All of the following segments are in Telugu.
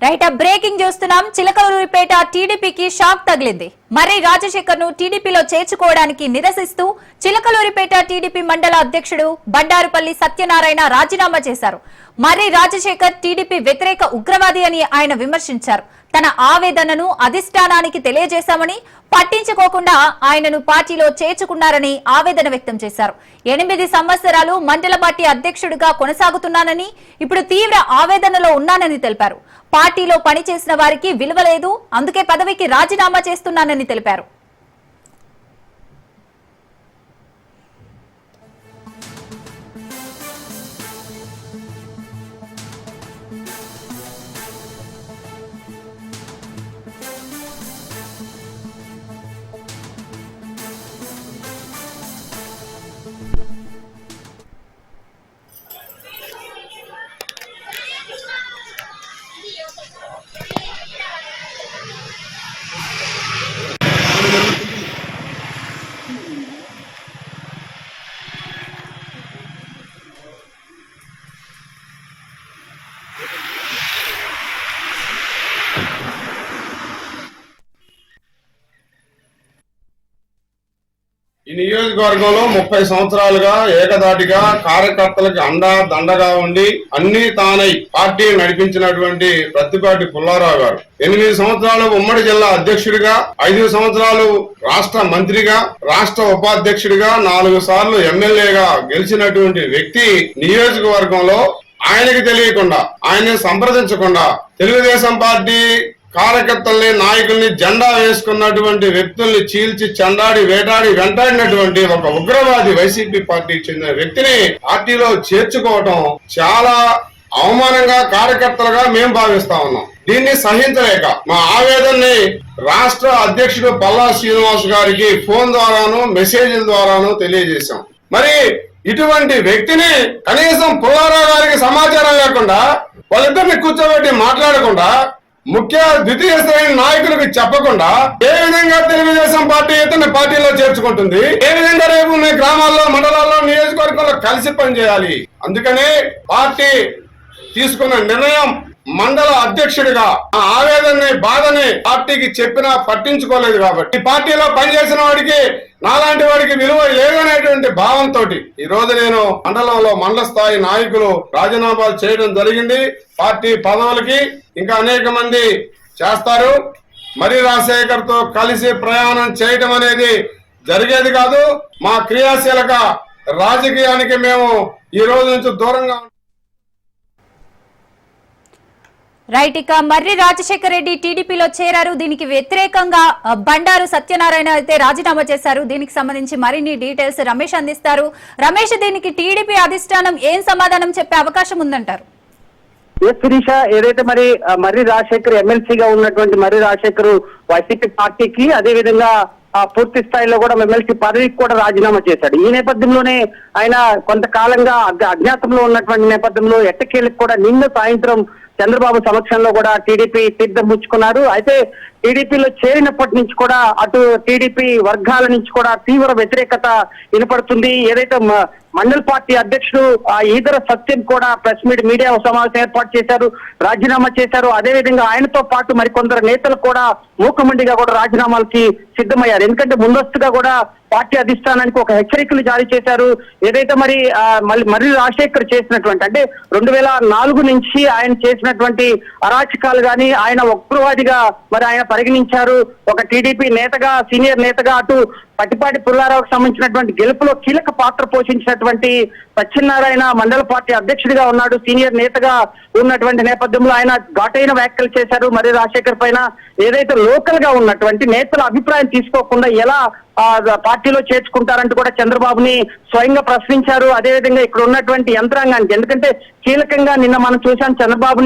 రైట్ బ్రేకింగ్ చూస్తున్నాం. చిలకలూరిపేట టీడీపీకి షాక్ తగిలింది. మర్రి రాజశేఖర్ ను టీడీపీలో చేర్చుకోవడానికి నిరసిస్తూ చిలకలూరిపేట టీడీపీ మండల అధ్యక్షుడు బండారుపల్లి సత్యనారాయణ రాజీనామా చేశారు. మర్రి రాజశేఖర్ టీడీపీ వ్యతిరేక ఉగ్రవాది అని ఆయన విమర్శించారు. తన ఆవేదనను అధిష్టానానికి తెలియజేశామని, పట్టించుకోకుండా ఆయనను పార్టీలో చేర్చుకున్నారని ఆవేదన వ్యక్తం చేశారు. 8 సంవత్సరాలు మండల పార్టీ అధ్యక్షుడిగా కొనసాగుతున్నానని, ఇప్పుడు తీవ్ర ఆవేదనలో ఉన్నానని తెలిపారు. పార్టీలో పనిచేసిన వారికి విలువ లేదు, అందుకే పదవికి రాజీనామా చేస్తున్నానని తెలిపారు. ఈ నియోజకవర్గంలో 30 సంవత్సరాలుగా ఏకదాటిగా కార్యకర్తలకు అండా దండగా ఉండి అన్ని తానై పార్టీ నడిపించినటువంటి ప్రత్తిపాటి పుల్లారావు గారు 8 సంవత్సరాలు ఉమ్మడి జిల్లా అధ్యక్షుడిగా, 5 సంవత్సరాలు రాష్ట్ర మంత్రిగా, రాష్ట్ర ఉపాధ్యక్షుడిగా, 4 సార్లు ఎమ్మెల్యేగా గెలిచినటువంటి వ్యక్తి నియోజకవర్గంలో ఆయనకి తెలియకుండా, ఆయన్ని సంప్రదించకుండా తెలుగుదేశం పార్టీ కార్యకర్తల్ని, నాయకుల్ని, జెండా వేసుకున్నటువంటి వ్యక్తుల్ని చీల్చి చెండాడి వేటాడి వెంటాడినటువంటి ఒక ఉగ్రవాది వైసీపీ పార్టీకి చెందిన వ్యక్తిని పార్టీలో చేర్చుకోవటం చాలా అవమానంగా కార్యకర్తలుగా మేము భావిస్తా ఉన్నాం. దీన్ని సహించలేక మా ఆవేదనని రాష్ట్ర అధ్యక్షుడు పల్లా శ్రీనివాస్ గారికి ఫోన్ ద్వారాను, మెసేజ్ల ద్వారాను తెలియజేశాం. మరి ఇటువంటి వ్యక్తిని కనీసం పుల్లారావు గారికి సమాచారం లేకుండా, వాళ్ళిద్దరిని కూర్చోబెట్టి మాట్లాడకుండా, ముఖ్య ద్వితీయ శ్రేణి నాయకులకు చెప్పకుండా ఏ విధంగా తెలుగుదేశం పార్టీ ఇతని పార్టీలో చేర్చుకుంటుంది, ఏ విధంగా రేపు మీ గ్రామాల్లో, మండలాల్లో, నియోజకవర్గంలో కలిసి పనిచేయాలి. అందుకనే పార్టీ తీసుకున్న నిర్ణయం, మండల అధ్యక్షుడిగా ఆ ఆవేదనని, బాధని పార్టీకి చెప్పినా పట్టించుకోలేదు. కాబట్టి ఈ పార్టీలో పనిచేసిన వాడికి, నాలాంటి వాడికి విలువ లేదనేటువంటి భావంతో ఈ రోజు నేను మండలంలో మండల స్థాయి నాయకులు రాజీనామాలు చేయడం జరిగింది. పార్టీ పదవులకి ఇంకా అనేక మంది చేస్తారు. మర్రి రాజశేఖర్ తో కలిసి ప్రయాణం చేయడం అనేది జరిగేది కాదు. మా క్రియాశీలక రాజకీయానికి మేము ఈ రోజు నుంచి దూరంగా. రైట్, ఇక మర్రి రాజశేఖర్ రెడ్డి టీడీపీలో చేరారు. దీనికి వ్యతిరేకంగా బండారు సత్యనారాయణ అయితే రాజీనామా చేశారు. దీనికి సంబంధించి మరిన్ని డీటెయిల్స్ రమేష్ అందిస్తారు. రమేష్, దీనికి టీడీపీ అధిష్టానం ఏం సమాధానం చెప్పే అవకాశం ఉందంటారు? శిరీష, ఏదైతే మర్రి రాజశేఖర్ ఎమ్మెల్సీగా ఉన్నటువంటి మర్రి రాజశేఖర్ వైసీపీ పార్టీకి, అదే విధంగా పూర్తి స్థాయిలో కూడా ఎమ్మెల్సీ పదవికి కూడా రాజీనామా చేశాడు. ఈ నేపథ్యంలోనే ఆయన కొంతకాలంగా అజ్ఞాతంలో ఉన్నటువంటి నేపథ్యంలో ఎట్టకేళ్ళకి కూడా నిన్న సాయంత్రం చంద్రబాబు సమక్షంలో కూడా టీడీపీ తీర్థం పుచ్చుకున్నారు. అయితే టీడీపీలో చేరినప్పటి నుంచి కూడా అటు టీడీపీ వర్గాల నుంచి కూడా తీవ్ర వ్యతిరేకత వినపడుతుంది. ఏదైతే మండల పార్టీ అధ్యక్షుడు ఈదర సత్యం కూడా ప్రెస్ మీడియా సమావేశం ఏర్పాటు చేశారు, రాజీనామా చేశారు. అదేవిధంగా ఆయనతో పాటు మరికొందరు నేతలు కూడా మూకమండిగా కూడా రాజీనామాలకి సిద్ధమయ్యారు. ఎందుకంటే ముందస్తుగా కూడా పార్టీ అధిష్టానానికి ఒక హెచ్చరికలు జారీ చేశారు. ఏదైతే మర్రి రాజశేఖర్ చేసినటువంటి, అంటే 2004 నుంచి ఆయన చేసినటువంటి అరాచకాలు గాని, ఆయన ఉగ్రవాదిగా ఆయన పరిగణించారు. ఒక టీడీపీ నేతగా, సీనియర్ నేతగా అటు పట్టిపాటి పుల్లారావుకు సంబంధించినటువంటి గెలుపులో కీలక పాత్ర పోషించినటువంటి సత్యనారాయణ మండల పార్టీ అధ్యక్షుడిగా ఉన్నాడు. సీనియర్ నేతగా ఉన్నటువంటి నేపథ్యంలో ఆయన ఘాటైన వ్యాఖ్యలు చేశారు మర్రి రాజశేఖర్ పైన. ఏదైతే లోకల్ గా ఉన్నటువంటి నేతల అభిప్రాయం తీసుకోకుండా ఎలా పార్టీలో చేర్చుకుంటారంటూ కూడా చంద్రబాబుని స్వయంగా ప్రశ్నించారు. అదేవిధంగా ఇక్కడ ఉన్నటువంటి యంత్రాంగానికి, ఎందుకంటే కీలకంగా నిన్న మనం చూసాం చంద్రబాబు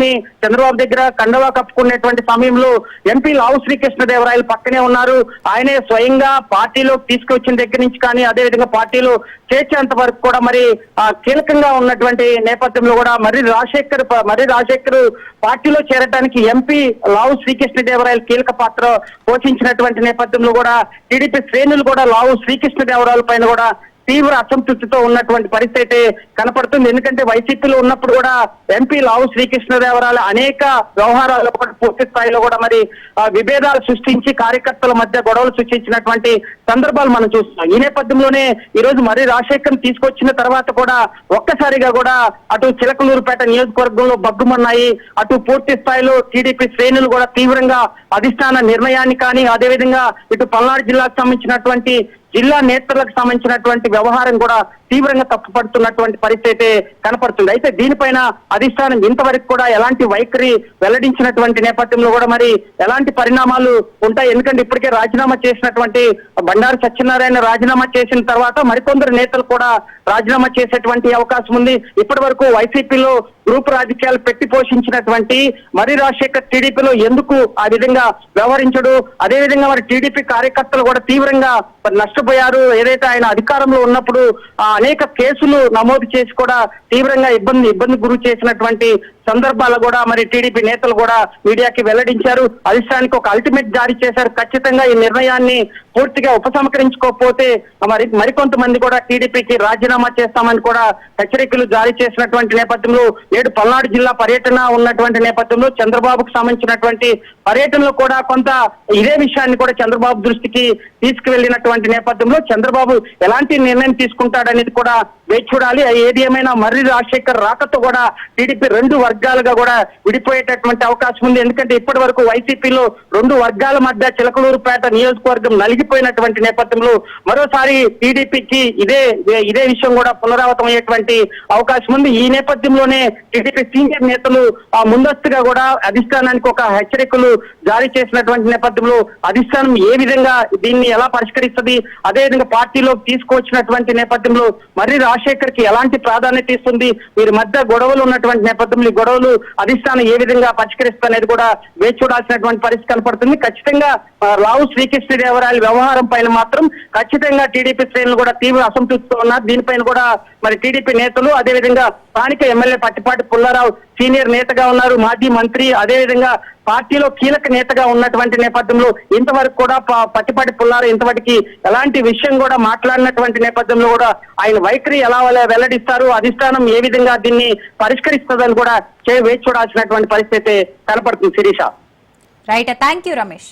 దగ్గర కండవా కప్పుకునేటువంటి సమయంలో ఎంపీ లావు శ్రీకృష్ణదేవరాయలు పక్కనే ఉన్నారు. ఆయనే స్వయంగా పార్టీలో తీసుకొచ్చిన దగ్గర నుంచి కానీ, అదేవిధంగా పార్టీలో చేర్చేంత వరకు కూడా కీలకంగా ఉన్నటువంటి నేపథ్యంలో కూడా మర్రి రాజశేఖర్ పార్టీలో చేరడానికి ఎంపీ లావు శ్రీకృష్ణదేవరాయలు కీలక పాత్ర పోషించినటువంటి నేపథ్యంలో కూడా టీడీపీ శ్రేణులు కూడా లావు శ్రీకృష్ణదేవరాయల పైన కూడా తీవ్ర అసంతృప్తితో ఉన్నటువంటి పరిస్థితి అయితే కనపడుతుంది. ఎందుకంటే వైసీపీలో ఉన్నప్పుడు కూడా ఎంపీ లావు శ్రీకృష్ణదేవరాయలు అనేక వ్యవహారాల్లో కూడా పూర్తి స్థాయిలో కూడా మరి విభేదాలు సృష్టించి కార్యకర్తల మధ్య గొడవలు సృష్టించినటువంటి సందర్భాలు మనం చూస్తున్నాం. ఈ నేపథ్యంలోనే ఈ రోజు మర్రి రాజశేఖర్ తీసుకొచ్చిన తర్వాత కూడా ఒక్కసారిగా కూడా అటు చిలకలూరుపేట నియోజకవర్గంలో బగ్గుమన్నాయి. అటు పూర్తి స్థాయిలో టీడీపీ శ్రేణులు కూడా తీవ్రంగా అధిష్టాన నిర్ణయాన్ని కానీ అదేవిధంగా ఇటు పల్నాడు జిల్లాకు సంబంధించినటువంటి జిల్లా నేతలకు సంబంధించినటువంటి వ్యవహారం కూడా తీవ్రంగా తప్పుపడుతున్నటువంటి పరిస్థితి కనపడుతుంది. అయితే దీనిపైన అధిష్టానం ఇంతవరకు కూడా ఎలాంటి వైఖరి వెల్లడించినటువంటి నేపథ్యంలో కూడా మరి ఎలాంటి పరిణామాలు ఉంటాయి. ఎందుకంటే ఇప్పటికే రాజీనామా చేసినటువంటి బండారు సత్యనారాయణ రాజీనామా చేసిన తర్వాత మరికొందరు నేతలు కూడా రాజీనామా చేసేటువంటి అవకాశం ఉంది. ఇప్పటి వరకు వైసీపీలో గ్రూప్ రాజకీయాలు పెట్టి పోషించినటువంటి మర్రి రాజశేఖర్ టీడీపీలో ఎందుకు ఆ విధంగా వ్యవహరించడు, అదేవిధంగా మరి టీడీపీ కార్యకర్తలు కూడా తీవ్రంగా నష్టపోయారు. ఏదైతే ఆయన అధికారంలో ఉన్నప్పుడు అనేక కేసులు నమోదు చేసి కూడా తీవ్రంగా ఇబ్బంది గురి చేసినటువంటి సందర్భాలు కూడా మరి టీడీపీ నేతలు కూడా మీడియాకి వెల్లడించారు. అధిష్టానికి ఒక అల్టిమేట్ జారీ చేశారు. ఖచ్చితంగా ఈ నిర్ణయాన్ని పూర్తిగా ఉపసంహరించుకోకపోతే మరికొంతమంది కూడా టీడీపీకి రాజీనామా చేస్తామని కూడా హెచ్చరికలు జారీ చేసినటువంటి నేపథ్యంలో నేడు పల్నాడు జిల్లా పర్యటన ఉన్నటువంటి నేపథ్యంలో చంద్రబాబుకు సంబంధించినటువంటి పర్యటనలో కూడా కొంత ఇదే విషయాన్ని కూడా చంద్రబాబు దృష్టికి తీసుకువెళ్లినటువంటి నేపథ్యంలో చంద్రబాబు ఎలాంటి నిర్ణయం తీసుకుంటాడనేది కూడా వేచి చూడాలి. ఏది ఏమైనా మర్రి రాజశేఖర్ రాకతో కూడా టీడీపీ రెండు వర్గాలుగా కూడా విడిపోయేటటువంటి అవకాశం ఉంది. ఎందుకంటే ఇప్పటి వరకు వైసీపీలో రెండు వర్గాల మధ్య చిలకలూరుపేట నియోజకవర్గం నలిగిపోయినటువంటి నేపథ్యంలో మరోసారి టీడీపీకి ఇదే విషయం కూడా పునరావృతం అయ్యేటువంటి అవకాశం ఉంది. ఈ నేపథ్యంలోనే టీడీపీ సీనియర్ నేతలు ముందస్తుగా కూడా అధిష్టానానికి ఒక హెచ్చరికలు జారీ చేసినటువంటి నేపథ్యంలో అధిష్టానం ఏ విధంగా దీన్ని ఎలా పరిష్కరిస్తుంది, అదేవిధంగా పార్టీలోకి తీసుకొచ్చినటువంటి నేపథ్యంలో మర్రి రాజశేఖర్ కి ఎలాంటి ప్రాధాన్యత ఇస్తుంది, వీరి మధ్య గొడవలు ఉన్నటువంటి నేపథ్యంలో ఈ గొడవలు అధిష్టానం ఏ విధంగా పరిష్కరిస్తుంది కూడా వేచి చూడాల్సినటువంటి పరిస్థితి కనపడుతుంది. ఖచ్చితంగా లావు శ్రీకృష్ణదేవరాయల వ్యవహారం పైన మాత్రం ఖచ్చితంగా టీడీపీ శ్రేణులు కూడా తీవ్ర అసంతృప్తితో ఉన్నారు. దీనిపైన కూడా మరి టీడీపీ నేతలు అదేవిధంగా స్థానిక ఎమ్మెల్యే పట్టిపాటి పుల్లారావు సీనియర్ నేతగా ఉన్నారు, మాజీ మంత్రి, అదేవిధంగా పార్టీలో కీలక నేతగా ఉన్నటువంటి నేపథ్యంలో ఇంతవరకు కూడా పట్టిపాటి పుల్లారావు ఇంతవరకు ఎలాంటి విషయం కూడా మాట్లాడినటువంటి నేపథ్యంలో కూడా ఆయన వైఖరి ఎలా వెల్లడిస్తారు, అధిష్టానం ఏ విధంగా దీన్ని పరిష్కరిస్తుందని కూడా వేచి చూడాల్సినటువంటి పరిస్థితి కనపడుతుంది. Sirisha. Right, thank you Ramesh.